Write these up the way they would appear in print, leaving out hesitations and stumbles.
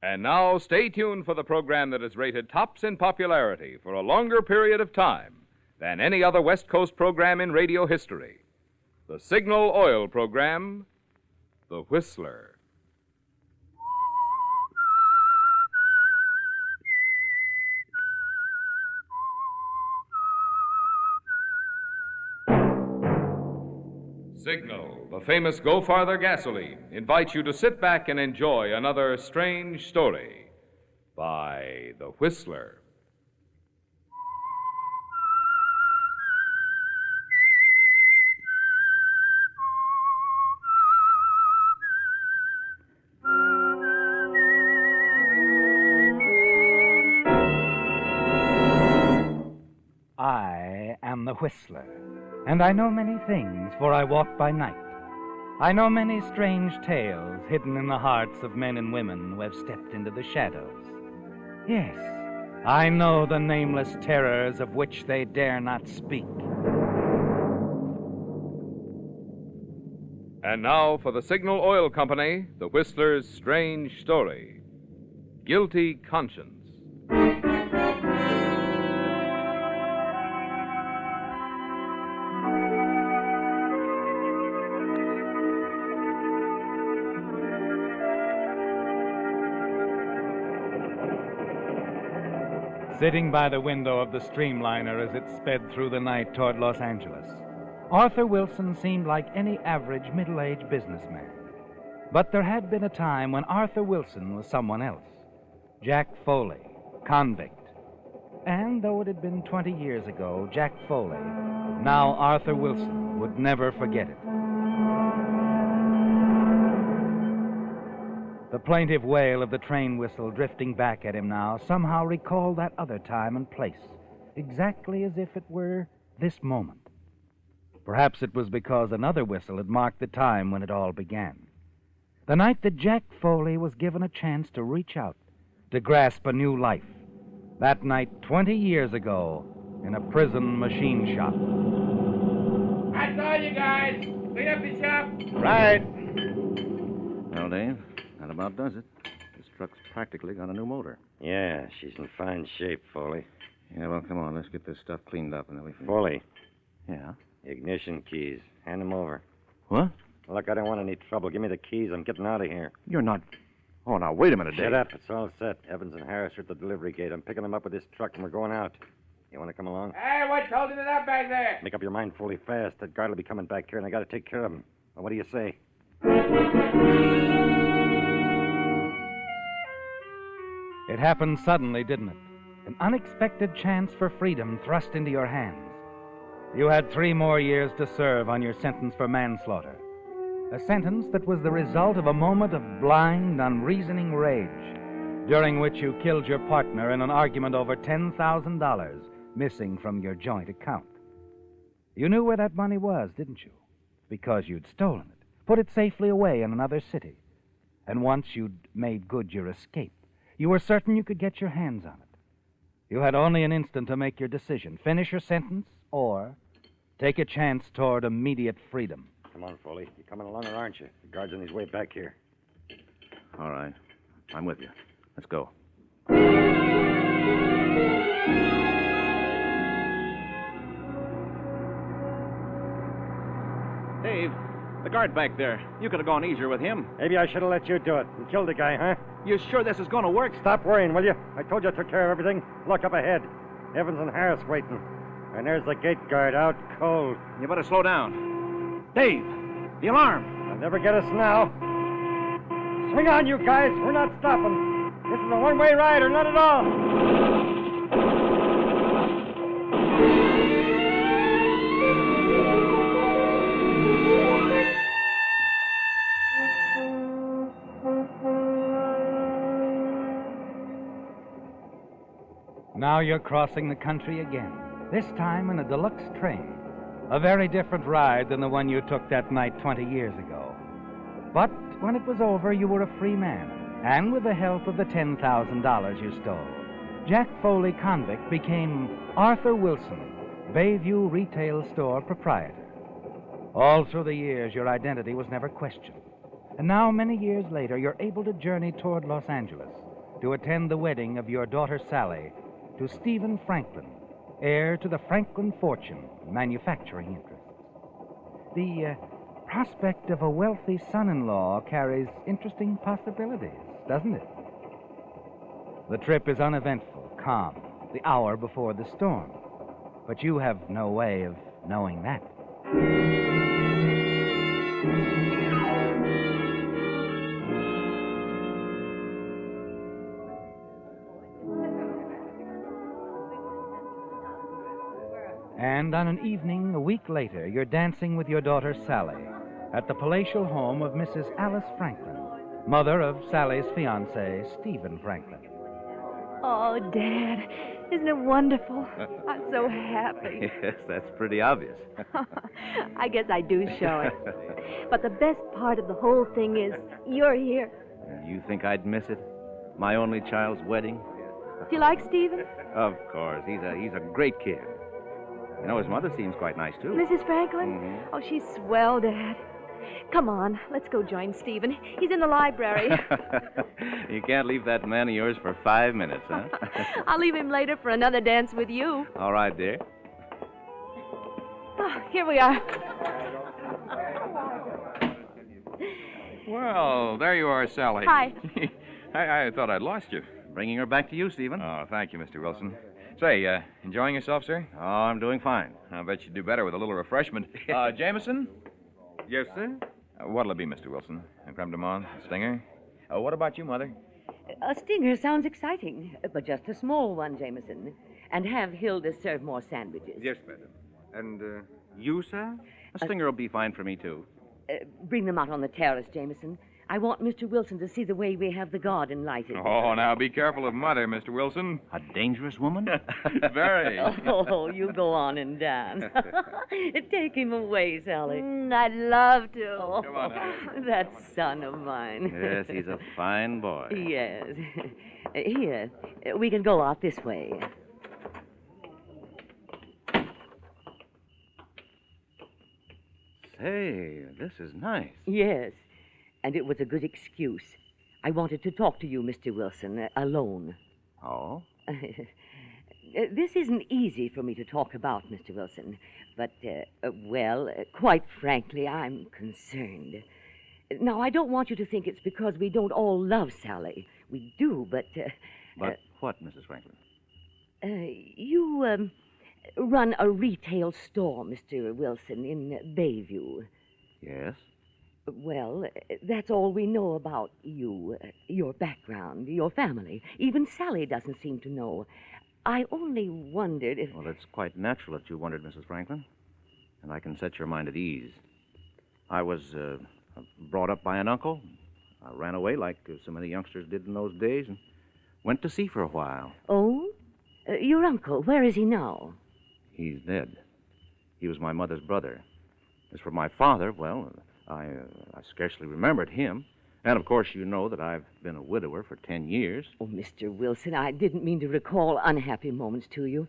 And now, stay tuned for the program that is rated tops in popularity for a longer period of time than any other West Coast program in radio history. The Signal Oil program, The Whistler. Signal, the famous Go Farther gasoline, invites you to sit back and enjoy another strange story by The Whistler. I am the Whistler, and I know many things, for I walk by night. I know many strange tales hidden in the hearts of men and women who have stepped into the shadows. Yes, I know the nameless terrors of which they dare not speak. And now for the Signal Oil Company, The Whistler's strange story, Guilty Conscience. Sitting by the window of the streamliner as it sped through the night toward Los Angeles, Arthur Wilson seemed like any average middle-aged businessman. But there had been a time when Arthur Wilson was someone else. Jack Foley, convict. And though it had been 20 years ago, Jack Foley, now Arthur Wilson, would never forget it. The plaintive wail of the train whistle drifting back at him now somehow recalled that other time and place, exactly as if it were this moment. Perhaps it was because another whistle had marked the time when it all began. The night that Jack Foley was given a chance to reach out, to grasp a new life. That night 20 years ago in a prison machine shop. That's all, you guys. Clean up the shop. Right. Well, Dave, that about does it. This truck's practically got a new motor. Yeah, she's in fine shape, Foley. Yeah, well, come on. Let's get this stuff cleaned up and then we can... Foley, Yeah? ignition keys. Hand them over. What? Look, I don't want any trouble. Give me the keys. I'm getting out of here. You're not... Oh, now, wait a minute, Dave. Shut up. It's all set. Evans and Harris are at the delivery gate. I'm picking them up with this truck, and we're going out. You want to come along? Hey, what's holding it up back there? Make up your mind, Foley, fast. That guard will be coming back here, and I got to take care of him. Well, what do you say? It happened suddenly, didn't it? An unexpected chance for freedom thrust into your hands. You had 3 more years to serve on your sentence for manslaughter. A sentence that was the result of a moment of blind, unreasoning rage, during which you killed your partner in an argument over $10,000 missing from your joint account. You knew where that money was, didn't you? Because you'd stolen it, put it safely away in another city. And once you'd made good your escape, you were certain you could get your hands on it. You had only an instant to make your decision. Finish your sentence or take a chance toward immediate freedom. Come on, Foley. You coming along, or aren't you? The guard's on his way back here. All right. I'm with you. Let's go. Dave, the guard back there. You could have gone easier with him. Maybe I should have let you do it and killed the guy, huh? You sure this is going to work? Stop worrying, will you? I told you I took care of everything. Look up ahead. Evans and Harris waiting. And there's the gate guard out cold. You better slow down. Dave, the alarm. They'll never get us now. Swing on, you guys. We're not stopping. This is a one-way ride or not at all. Now you're crossing the country again, this time in a deluxe train. A very different ride than the one you took that night 20 years ago. But when it was over, you were a free man, and with the help of the $10,000 you stole, Jack Foley, convict, became Arthur Wilson, Bayview retail store proprietor. All through the years, your identity was never questioned. And now, many years later, you're able to journey toward Los Angeles, to attend the wedding of your daughter Sally to Stephen Franklin, heir to the Franklin fortune manufacturing interests. The prospect of a wealthy son-in-law carries interesting possibilities, doesn't it? The trip is uneventful, calm, the hour before the storm. But you have no way of knowing that. And on an evening a week later, you're dancing with your daughter Sally at the palatial home of Mrs. Alice Franklin, mother of Sally's fiancé, Stephen Franklin. Oh, Dad, isn't it wonderful? I'm so happy. Yes, that's pretty obvious. I guess I do show it. But the best part of the whole thing is you're here. You think I'd miss it? My only child's wedding? Do you like Stephen? Of course. He's a great kid. You know, his mother seems quite nice, too. Mrs. Franklin? Mm-hmm. Oh, she's swell, Dad. Come on, let's go join Stephen. He's in the library. You can't leave that man of yours for 5 minutes, huh? I'll leave him later for another dance with you. All right, dear. Oh, here we are. Well, there you are, Sally. Hi. I thought I'd lost you. Bringing her back to you, Stephen. Oh, thank you, Mr. Wilson. Say, enjoying yourself, sir? Oh, I'm doing fine. I bet you'd do better with a little refreshment. Jameson? Yes, sir? What'll it be, Mr. Wilson? A creme de menthe? A stinger? What about you, Mother? A stinger sounds exciting, but just a small one, Jameson. And have Hilda serve more sandwiches. Yes, madam. And you, sir? A stinger will be fine for me, too. Bring them out on the terrace, Jameson. I want Mr. Wilson to see the way we have the garden lighted. Oh, now be careful of Mother, Mr. Wilson. A dangerous woman? Very. Oh, you go on and dance. Take him away, Sally. I'd love to. Oh, Come on now. that son of mine. Yes, he's a fine boy. Yes. Here, we can go out this way. Say, this is nice. Yes, and it was a good excuse. I wanted to talk to you, Mr. Wilson, alone. Oh? This isn't easy for me to talk about, Mr. Wilson, but, quite frankly, I'm concerned. Now, I don't want you to think it's because we don't all love Sally. We do, but... But what, Mrs. Franklin? You run a retail store, Mr. Wilson, in Bayview. Yes? Well, that's all we know about you, your background, your family. Even Sally doesn't seem to know. I only wondered if... Well, it's quite natural that you wondered, Mrs. Franklin. And I can set your mind at ease. I was brought up by an uncle. I ran away like so many youngsters did in those days and went to sea for a while. Oh? Your uncle, where is he now? He's dead. He was my mother's brother. As for my father, well, I scarcely remembered him. And, of course, you know that I've been a widower for 10 years. Oh, Mr. Wilson, I didn't mean to recall unhappy moments to you.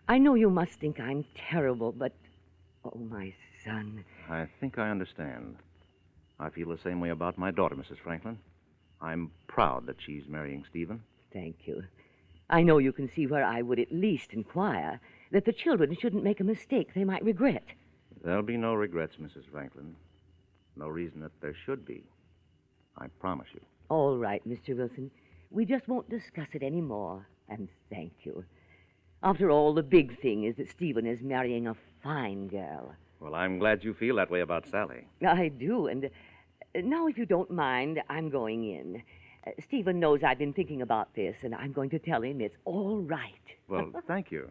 I know you must think I'm terrible, but... Oh, my son. I think I understand. I feel the same way about my daughter, Mrs. Franklin. I'm proud that she's marrying Stephen. Thank you. I know you can see where I would at least inquire that the children shouldn't make a mistake they might regret. There'll be no regrets, Mrs. Franklin. No reason that there should be. I promise you. All right, Mr. Wilson. We just won't discuss it anymore. And thank you. After all, the big thing is that Stephen is marrying a fine girl. Well, I'm glad you feel that way about Sally. I do, and now, if you don't mind, I'm going in. Stephen knows I've been thinking about this, and I'm going to tell him it's all right. Well, thank you.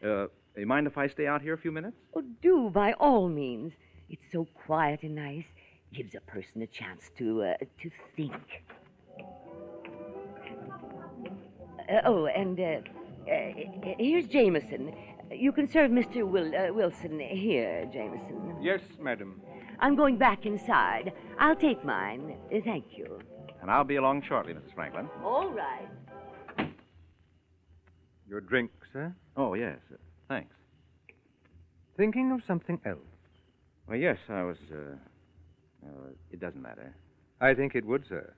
You mind if I stay out here a few minutes? Oh, do, by all means. It's so quiet and nice. Gives a person a chance to think. Here's Jameson. You can serve Mr. Wilson here, Jameson. Yes, madam. I'm going back inside. I'll take mine. Thank you. And I'll be along shortly, Mrs. Franklin. All right. Your drink, sir? Oh, yes. Thanks. Thinking of something else? Well, yes, I was, it doesn't matter. I think it would, sir.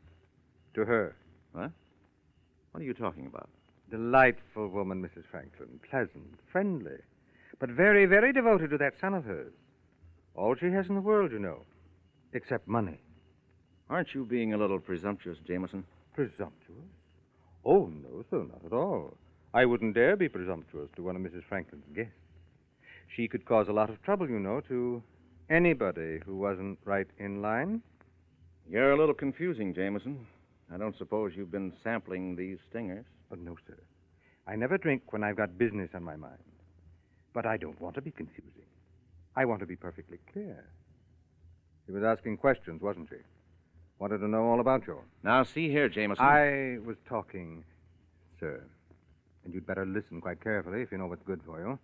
To her. What? What are you talking about? Delightful woman, Mrs. Franklin. Pleasant, friendly, but very, very devoted to that son of hers. All she has in the world, you know, except money. Aren't you being a little presumptuous, Jameson? Presumptuous? Oh, no, sir, not at all. I wouldn't dare be presumptuous to one of Mrs. Franklin's guests. She could cause a lot of trouble, you know, to anybody who wasn't right in line. You're a little confusing, Jameson. I don't suppose you've been sampling these stingers. Oh, no, sir. I never drink when I've got business on my mind. But I don't want to be confusing. I want to be perfectly clear. She was asking questions, wasn't she? Wanted to know all about you. Now, see here, Jameson. I was talking, sir, and you'd better listen quite carefully if you know what's good for you,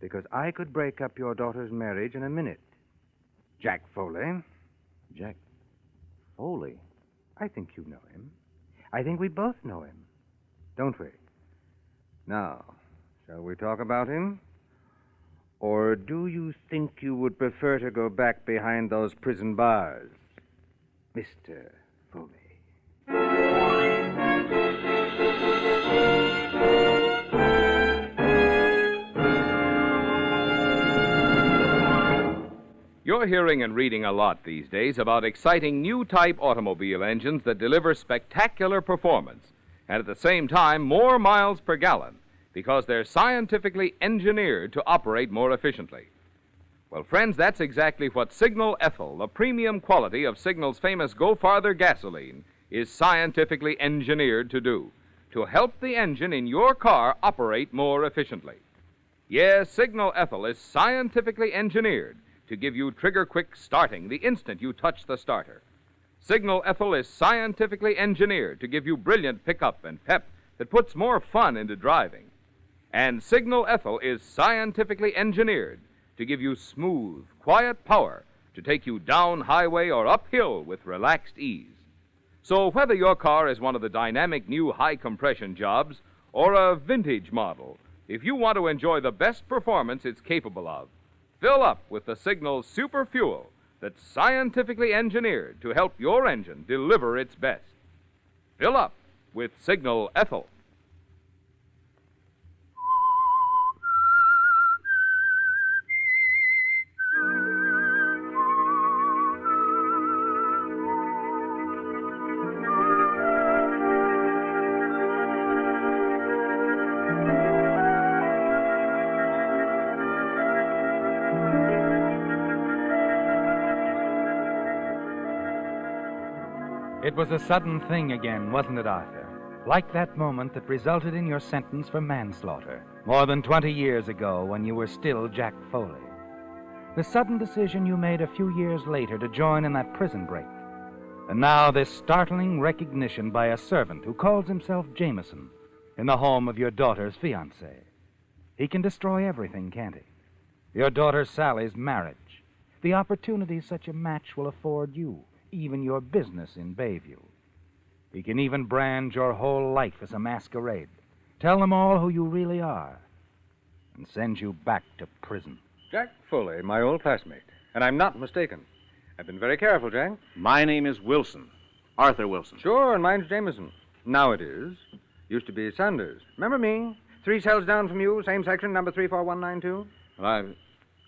because I could break up your daughter's marriage in a minute. Jack Foley. Jack Foley? I think you know him. I think we both know him, don't we? Now, shall we talk about him? Or do you think you would prefer to go back behind those prison bars, Mr. Foley? You're hearing and reading a lot these days about exciting new type automobile engines that deliver spectacular performance and at the same time more miles per gallon because they're scientifically engineered to operate more efficiently. Well, friends, that's exactly what Signal Ethyl, the premium quality of Signal's famous Go Farther gasoline, is scientifically engineered to do, to help the engine in your car operate more efficiently. Yes, Signal Ethyl is scientifically engineered to give you trigger-quick starting the instant you touch the starter. Signal Ethyl is scientifically engineered to give you brilliant pickup and pep that puts more fun into driving. And Signal Ethyl is scientifically engineered to give you smooth, quiet power to take you down highway or uphill with relaxed ease. So whether your car is one of the dynamic new high-compression jobs or a vintage model, if you want to enjoy the best performance it's capable of, fill up with the Signal Super Fuel that's scientifically engineered to help your engine deliver its best. Fill up with Signal Ethyl. It was a sudden thing again, wasn't it, Arthur? Like that moment that resulted in your sentence for manslaughter more than 20 years ago when you were still Jack Foley. The sudden decision you made a few years later to join in that prison break. And now this startling recognition by a servant who calls himself Jameson in the home of your daughter's fiancé. He can destroy everything, can't he? Your daughter Sally's marriage, the opportunities such a match will afford you, even your business in Bayview. He can even brand your whole life as a masquerade. Tell them all who you really are and send you back to prison. Jack Foley, my old classmate. And I'm not mistaken. I've been very careful, Jack. My name is Wilson. Arthur Wilson. Sure, and mine's Jameson. Now it is. Used to be Sanders. Remember me? 3 cells down from you, same section, number 34192. Well,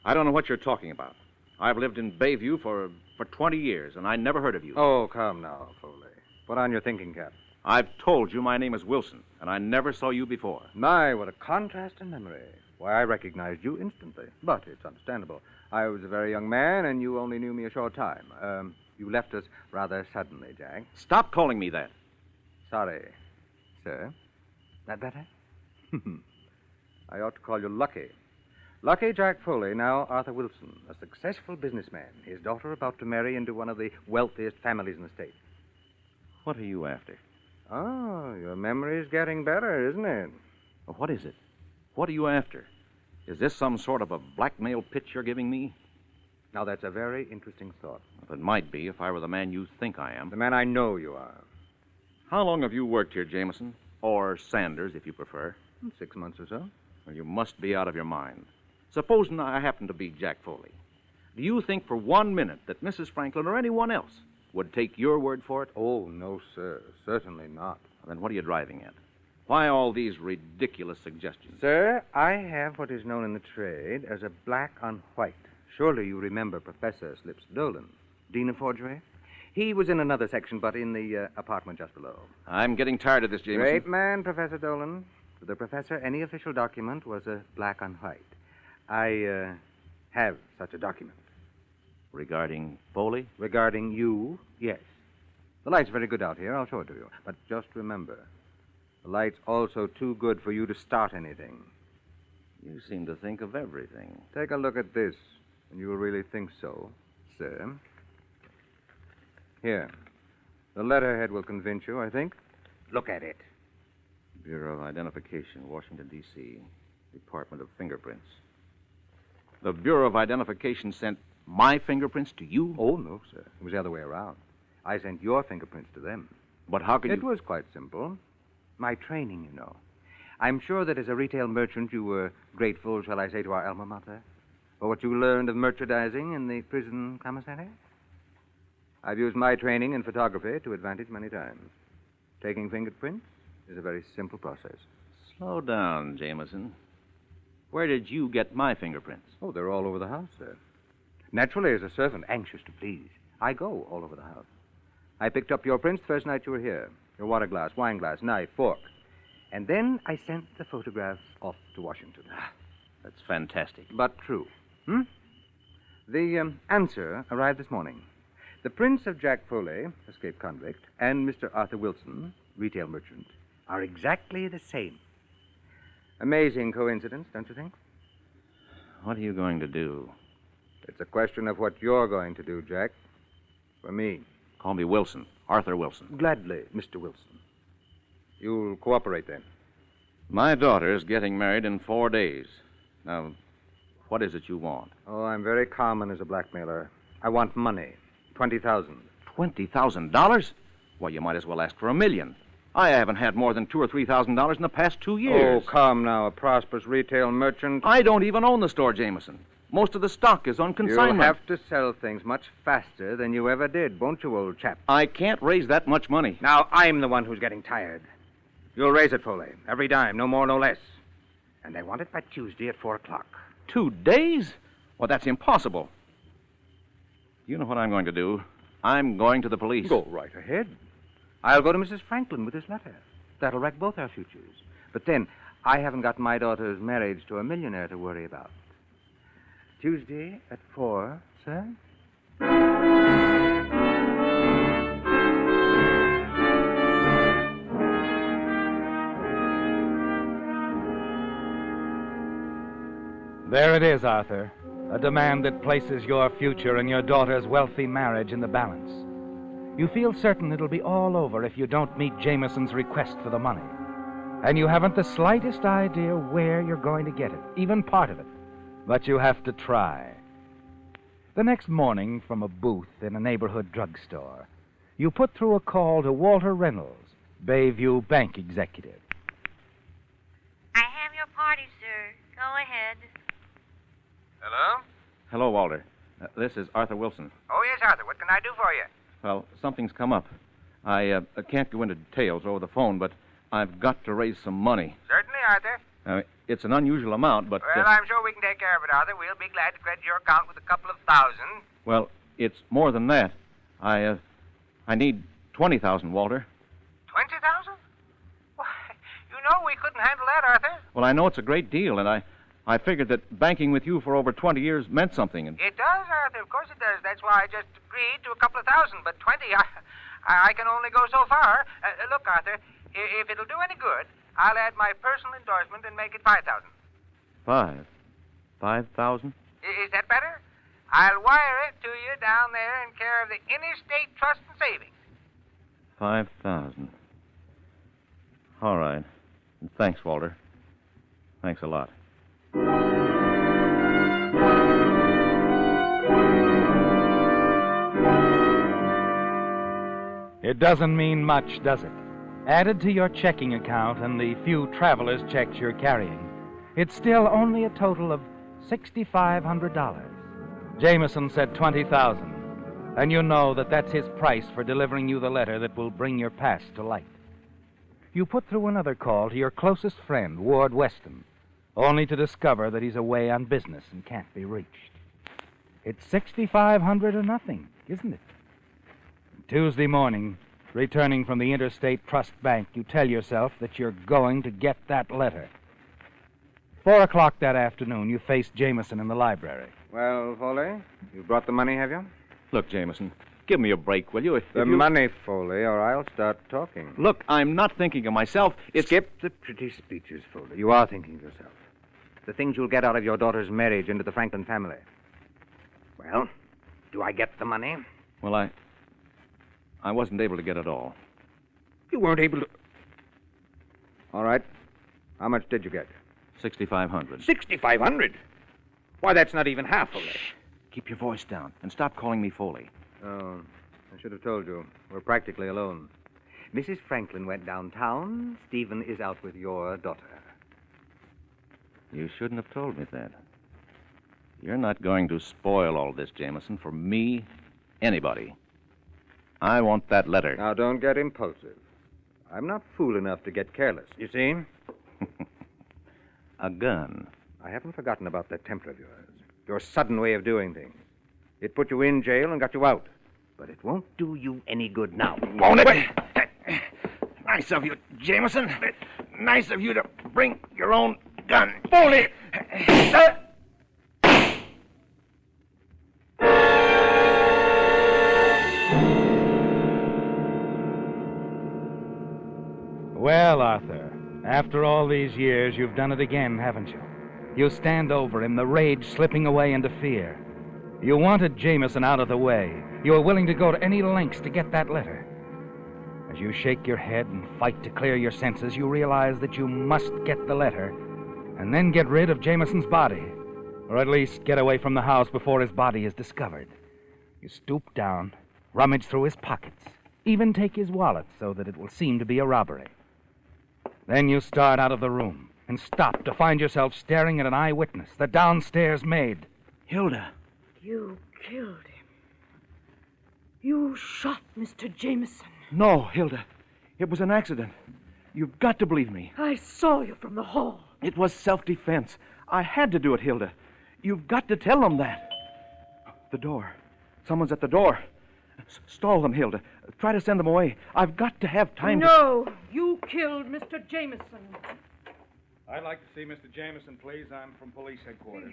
I don't know what you're talking about. I've lived in Bayview for 20 years, and I never heard of you. Oh, come now, Foley. Put on your thinking cap. I've told you my name is Wilson, and I never saw you before. My, what a contrast in memory. Why, I recognized you instantly. But it's understandable. I was a very young man, and you only knew me a short time. You left us rather suddenly, Jack. Stop calling me that. Sorry, sir. That better? I ought to call you Lucky. Lucky Jack Foley, now Arthur Wilson, a successful businessman. His daughter about to marry into one of the wealthiest families in the state. What are you after? Oh, your memory's getting better, isn't it? Well, what is it? What are you after? Is this some sort of a blackmail pitch you're giving me? Now, that's a very interesting thought. Well, it might be if I were the man you think I am. The man I know you are. How long have you worked here, Jameson? Or Sanders, if you prefer. 6 months or so. Well, you must be out of your mind. Supposing I happen to be Jack Foley. Do you think for 1 minute that Mrs. Franklin or anyone else would take your word for it? Oh, no, sir. Certainly not. Well, then what are you driving at? Why all these ridiculous suggestions? Sir, I have what is known in the trade as a black on white. Surely you remember Professor Slips Dolan, Dean of Forgery? He was in another section, but in the apartment just below. I'm getting tired of this, Jameson. Great man, Professor Dolan. To the professor, any official document was a black on white. I have such a document. Regarding Foley? Regarding you, yes. The light's very good out here. I'll show it to you. But just remember, the light's also too good for you to start anything. You seem to think of everything. Take a look at this, and you will really think so, sir. Here. The letterhead will convince you, I think. Look at it. Bureau of Identification, Washington, D.C. Department of Fingerprints. The Bureau of Identification sent my fingerprints to you? Oh, no, sir. It was the other way around. I sent your fingerprints to them. But how could It was quite simple. My training, you know. I'm sure that as a retail merchant you were grateful, shall I say, to our alma mater for what you learned of merchandising in the prison commissary. I've used my training in photography to advantage many times. Taking fingerprints is a very simple process. Slow down, Jameson. Where did you get my fingerprints? Oh, they're all over the house, sir. Naturally, as a servant, anxious to please, I go all over the house. I picked up your prints the first night you were here. Your water glass, wine glass, knife, fork. And then I sent the photographs off to Washington. That's fantastic. But true. The answer arrived this morning. The prints of Jack Foley, escaped convict, and Mr. Arthur Wilson, retail merchant, are exactly the same. Amazing coincidence, don't you think? What are you going to do? It's a question of what you're going to do, Jack. For me. Call me Wilson. Arthur Wilson. Gladly, Mr. Wilson. You'll cooperate, then? My daughter's getting married in 4 days. Now, what is it you want? Oh, I'm very common as a blackmailer. I want money. $20,000. $20,000? Well, you might as well ask for $1 million. I haven't had more than $2,000 or $3,000 in the past 2 years. Oh, come now, a prosperous retail merchant. I don't even own the store, Jameson. Most of the stock is on consignment. You'll have to sell things much faster than you ever did, won't you, old chap? I can't raise that much money. Now, I'm the one who's getting tired. You'll raise it, Foley. Every dime, no more, no less. And I want it by Tuesday at 4 o'clock. 2 days? Well, that's impossible. You know what I'm going to do? I'm going to the police. Go right ahead. I'll go to Mrs. Franklin with this letter. That'll wreck both our futures. But then, I haven't got my daughter's marriage to a millionaire to worry about. Tuesday at 4, sir? There it is, Arthur. A demand that places your future and your daughter's wealthy marriage in the balance. You feel certain it'll be all over if you don't meet Jameson's request for the money. And you haven't the slightest idea where you're going to get it, even part of it. But you have to try. The next morning, from a booth in a neighborhood drugstore, you put through a call to Walter Reynolds, Bayview Bank executive. I have your party, sir. Go ahead. Hello? Hello, Walter. This is Arthur Wilson. Oh, yes, Arthur. What can I do for you? Well, something's come up. I can't go into details over the phone, but I've got to raise some money. Certainly, Arthur. It's an unusual amount, but... Well, I'm sure we can take care of it, Arthur. We'll be glad to credit your account with a couple of thousand. Well, it's more than that. I need $20,000, Walter. 20,000? Why, you know we couldn't handle that, Arthur. Well, I know it's a great deal, and I figured that banking with you for over 20 years meant something. And... It does, Arthur. Of course it does. That's why I just agreed to a couple of thousand. But 20, I can only go so far. Look, Arthur, if it'll do any good, I'll add my personal endorsement and make it 5,000. 5,000? Is that better? I'll wire it to you down there in care of the Interstate Trust and Savings. 5,000. All right. Thanks, Walter. Thanks a lot. It doesn't mean much, does it? Added to your checking account and the few traveler's checks you're carrying, it's still only a total of $6,500. Jameson said $20,000, and you know that that's his price for delivering you the letter that will bring your past to light. you put through another call to your closest friend, Ward Weston, only to discover that he's away on business and can't be reached. It's 6,500 or nothing, isn't it? Tuesday morning, returning from the Interstate Trust Bank, you tell yourself that you're going to get that letter. 4 o'clock that afternoon, you face Jameson in the library. Well, Foley, you brought the money, have you? Look, Jameson, give me a break, will you? The money, Foley, or I'll start talking. Look, I'm not thinking of myself. Skip the pretty speeches, Foley. You are thinking of yourself. The things you'll get out of your daughter's marriage into the Franklin family. Well, do I get the money? Well, I wasn't able to get it all. You weren't able to... All right. How much did you get? 6,500. 6,500? Why, that's not even half of it. Keep your voice down and stop calling me Foley. Oh, I should have told you. We're practically alone. Mrs. Franklin went downtown. Stephen is out with your daughter. You shouldn't have told me that. You're not going to spoil all this, Jameson, for me, anybody. I want that letter. Now, don't get impulsive. I'm not fool enough to get careless, you see? A gun. I haven't forgotten about that temper of yours. Your sudden way of doing things. It put you in jail and got you out. But it won't do you any good now. Won't it? Nice of you, Jameson. Nice of you to bring your own gun. Foley! Well, Arthur, after all these years, you've done it again, haven't you? You stand over him, the rage slipping away into fear. You wanted Jameson out of the way. You were willing to go to any lengths to get that letter. As you shake your head and fight to clear your senses, you realize that you must get the letter and then get rid of Jameson's body, or at least get away from the house before his body is discovered. You stoop down, rummage through his pockets, even take his wallet so that it will seem to be a robbery. Then you start out of the room and stop to find yourself staring at an eyewitness, the downstairs maid. Hilda. You killed him. You shot Mr. Jameson. No, Hilda. It was an accident. You've got to believe me. I saw you from the hall. It was self-defense. I had to do it, Hilda. You've got to tell them that. The door. Someone's at the door. Stall them, Hilda. Try to send them away. I've got to have time No, you killed Mr. Jameson. I'd like to see Mr. Jameson, please. I'm from police headquarters.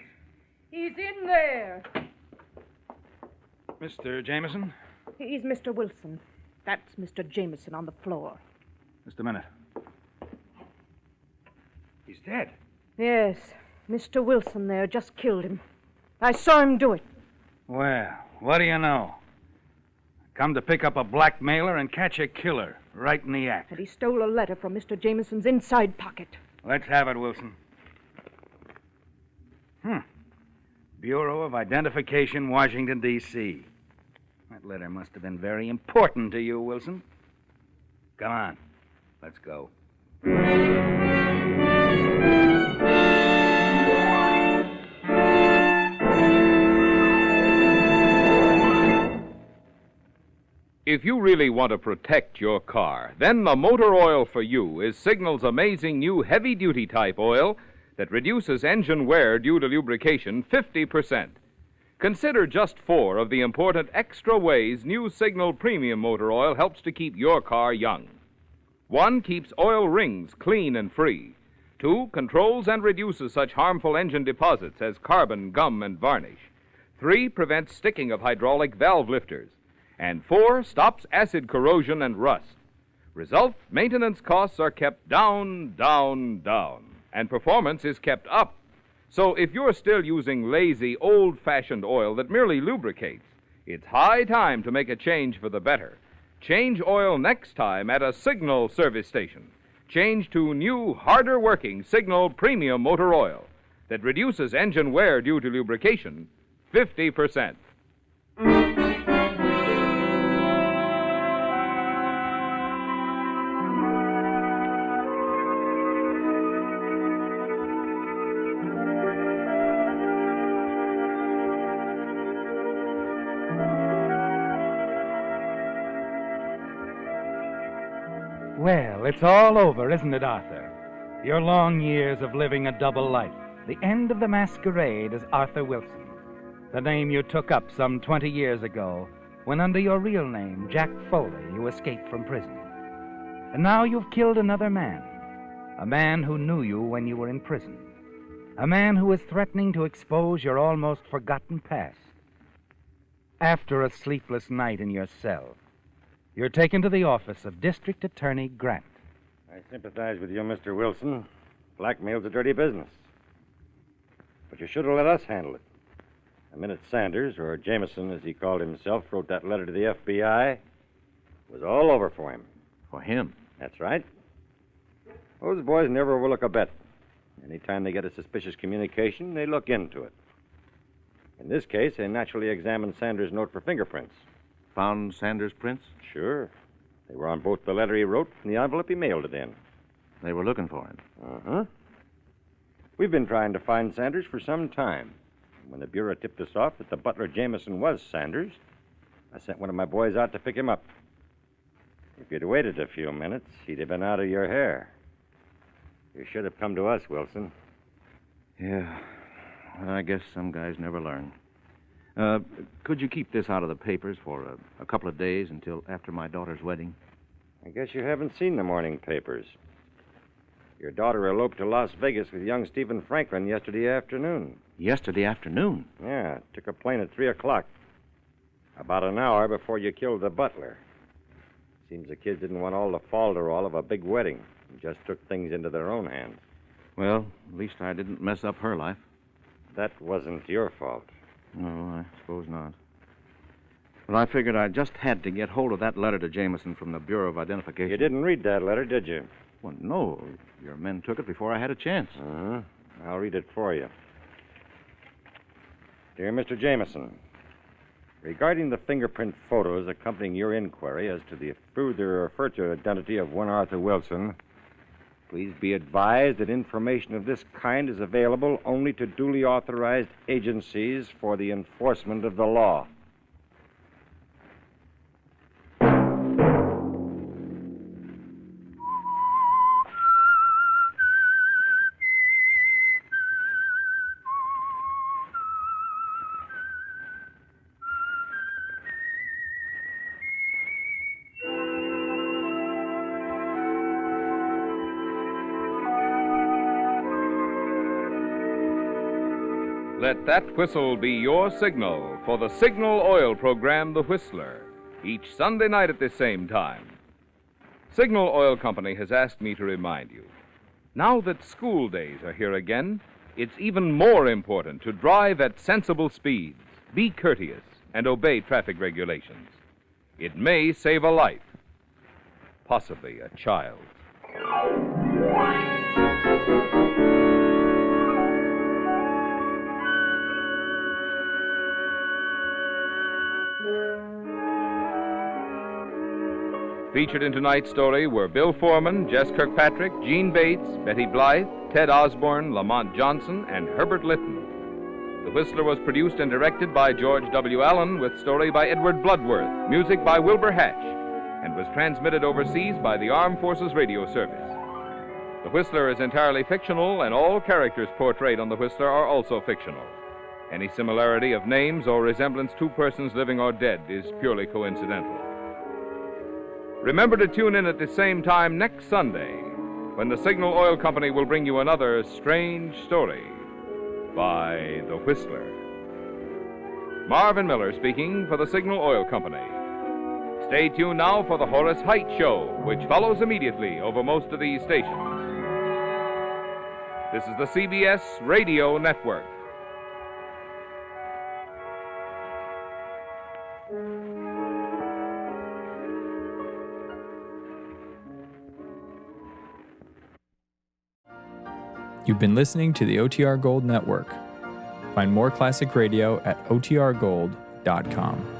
He's in there. Mr. Jameson? He's Mr. Wilson. That's Mr. Jameson on the floor. Just a minute. He's dead. Yes, Mr. Wilson there just killed him. I saw him do it. Well, what do you know? Come to pick up a blackmailer and catch a killer right in the act. And he stole a letter from Mr. Jameson's inside pocket. Let's have it, Wilson. Bureau of Identification, Washington, D.C. That letter must have been very important to you, Wilson. Come on. Let's go. If you really want to protect your car, then the motor oil for you is Signal's amazing new heavy-duty type oil that reduces engine wear due to lubrication 50%. Consider just 4 of the important extra ways new Signal Premium Motor Oil helps to keep your car young. 1, keeps oil rings clean and free. 2, controls and reduces such harmful engine deposits as carbon, gum, and varnish. 3, prevents sticking of hydraulic valve lifters. And 4, stops acid corrosion and rust. Result, maintenance costs are kept down, down, down, and performance is kept up. So if you're still using lazy, old-fashioned oil that merely lubricates, it's high time to make a change for the better. Change oil next time at a Signal service station. Change to new, harder-working Signal Premium Motor Oil that reduces engine wear due to lubrication 50%. Well, it's all over, isn't it, Arthur? Your long years of living a double life. The end of the masquerade as Arthur Wilson, the name you took up some 20 years ago when under your real name, Jack Foley, you escaped from prison. And now you've killed another man, a man who knew you when you were in prison, a man who is threatening to expose your almost forgotten past. After a sleepless night in your cell, you're taken to the office of District Attorney Grant. I sympathize with you, Mr. Wilson. Blackmail's a dirty business. But you should have let us handle it. The minute Sanders, or Jameson as he called himself, wrote that letter to the FBI, it was all over for him. For him? That's right. Those boys never overlook a bet. Anytime they get a suspicious communication, they look into it. In this case, they naturally examined Sanders' note for fingerprints. Found Sanders' prints? Sure. They were on both the letter he wrote and the envelope he mailed it in. They were looking for him? Uh-huh. We've been trying to find Sanders for some time. When the Bureau tipped us off that the butler Jameson was Sanders, I sent one of my boys out to pick him up. If you'd waited a few minutes, he'd have been out of your hair. You should have come to us, Wilson. Yeah. Well, I guess some guys never learn. Could you keep this out of the papers for a couple of days until after my daughter's wedding? I guess you haven't seen the morning papers. Your daughter eloped to Las Vegas with young Stephen Franklin yesterday afternoon. Yesterday afternoon? Yeah, took a plane at 3 o'clock. About an hour before you killed the butler. Seems the kids didn't want all the falderall of a big wedding and just took things into their own hands. Well, at least I didn't mess up her life. That wasn't your fault. No, I suppose not. But I figured I just had to get hold of that letter to Jameson from the Bureau of Identification. You didn't read that letter, did you? Well, no. Your men took it before I had a chance. Uh-huh. I'll read it for you. Dear Mr. Jameson, regarding the fingerprint photos accompanying your inquiry as to the further identity of one Arthur Wilson, please be advised that information of this kind is available only to duly authorized agencies for the enforcement of the law. Let that whistle be your signal for the Signal Oil program, The Whistler, each Sunday night at this same time. Signal Oil Company has asked me to remind you, now that school days are here again, it's even more important to drive at sensible speeds, be courteous, and obey traffic regulations. It may save a life, possibly a child. Featured in tonight's story were Bill Foreman, Jess Kirkpatrick, Gene Bates, Betty Blythe, Ted Osborne, Lamont Johnson, and Herbert Litton. The Whistler was produced and directed by George W. Allen, with story by Edward Bloodworth, music by Wilbur Hatch, and was transmitted overseas by the Armed Forces Radio Service. The Whistler is entirely fictional, and all characters portrayed on The Whistler are also fictional. Any similarity of names or resemblance to persons living or dead is purely coincidental. Remember to tune in at the same time next Sunday when the Signal Oil Company will bring you another strange story by The Whistler. Marvin Miller speaking for the Signal Oil Company. Stay tuned now for the Horace Height Show, which follows immediately over most of these stations. This is the CBS Radio Network. You've been listening to the OTR Gold Network. Find more classic radio at otrgold.com.